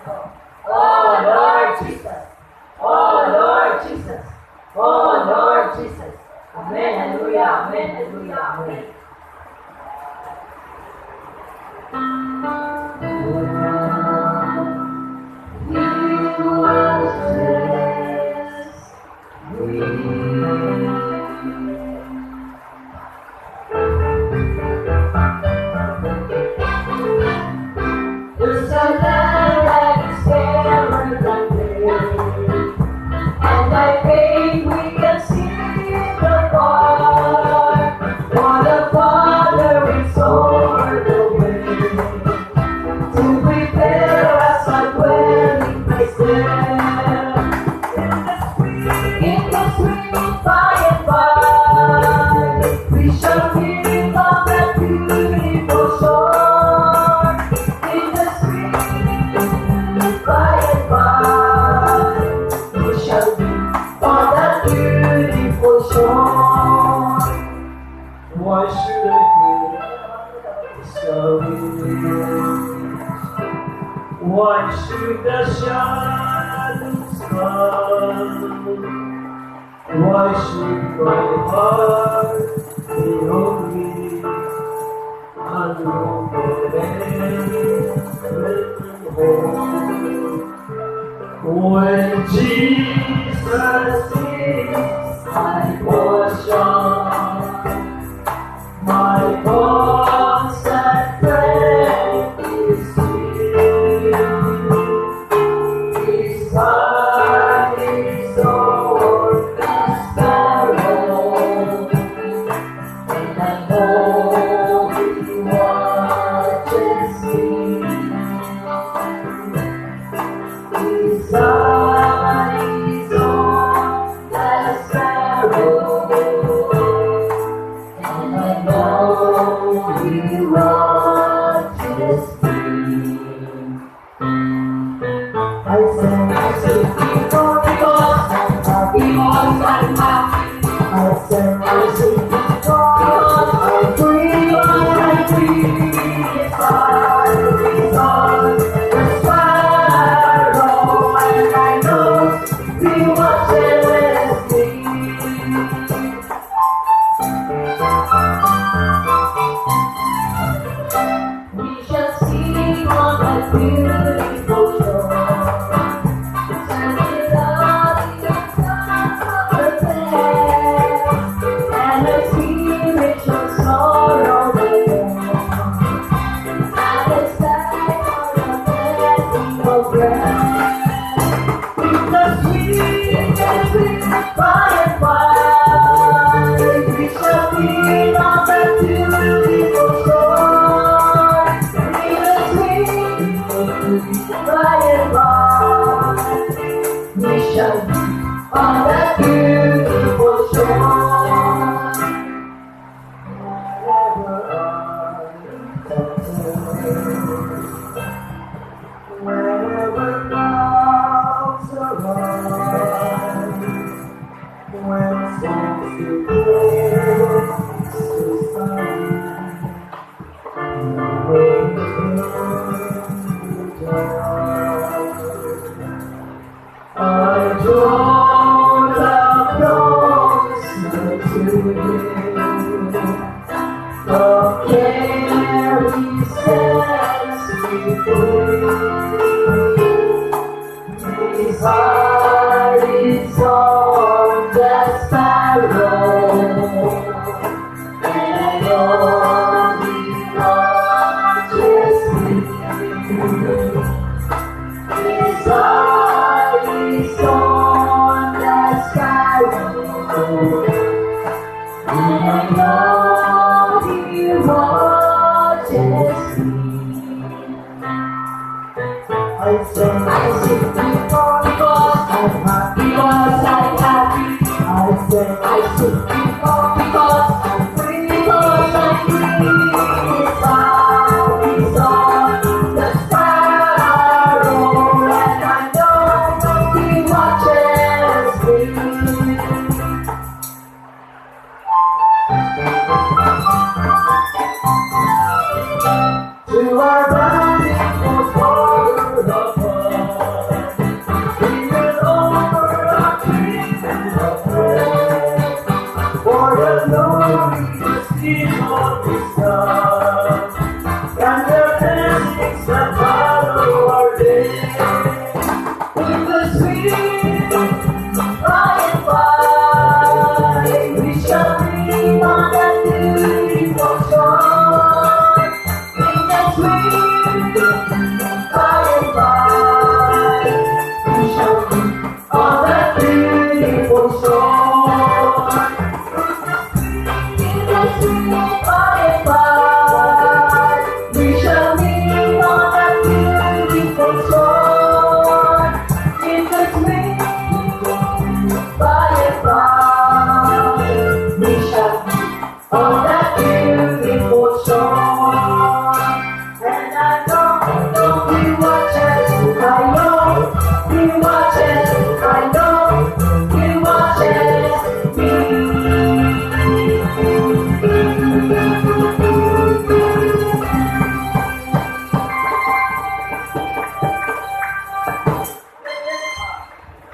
Oh Lord Jesus. Oh Lord Jesus. Oh Lord Jesus. Amen. Hallelujah. Amen. Hallelujah. Amen. There's a land that is fairer than day, and by faith we can see the far. For the Father is over the way to prepare us a dwelling place there. In the sweet by and by, we shall live on that beautiful shore. In the sweet by and by, we shall be on that beautiful shore. Why should I fear discouraged? Why should the shadows come? Why should my heart be lonely, alone and home? When Jesus is my portion, my constant friend is He. His heart is over the sparrow, and I know He watches me. His heart is on the sparrow, and I know He watches me. I sing because I'm happy. I sing because I'm free. I'm free. His heart is on the sparrow, and I know He watches me. We shall see on that beautiful shore, standing up in the sun of the past, and the spirit shall sorrow no more, and the sky for a blessing of rest. In the sweet by and by, we shall be on that beautiful shore. In the sweet by and by, we shall be on that beautiful shore. Wherever clouds arise, when songs declare to sun, you will I draw closer to you. The care He sets me free. His heart is on the sparrow, and I know He watches me. His heart is on the sparrow, and I know He watches me. I sing because I'm happy, because I'm happy. I sing because I'm free, because I'm free. His heart is on the sparrow, and I know He watches me. To our bounding forward apart, our day. In the sweet by and by, we shall be on that beautiful shore. In the sweet by and by, we shall be on that beautiful shore. In the sweet by and by, we shall be on that beautiful shore. In the sweet by and by, we shall be on that beautiful shore. And I know you watch us, I know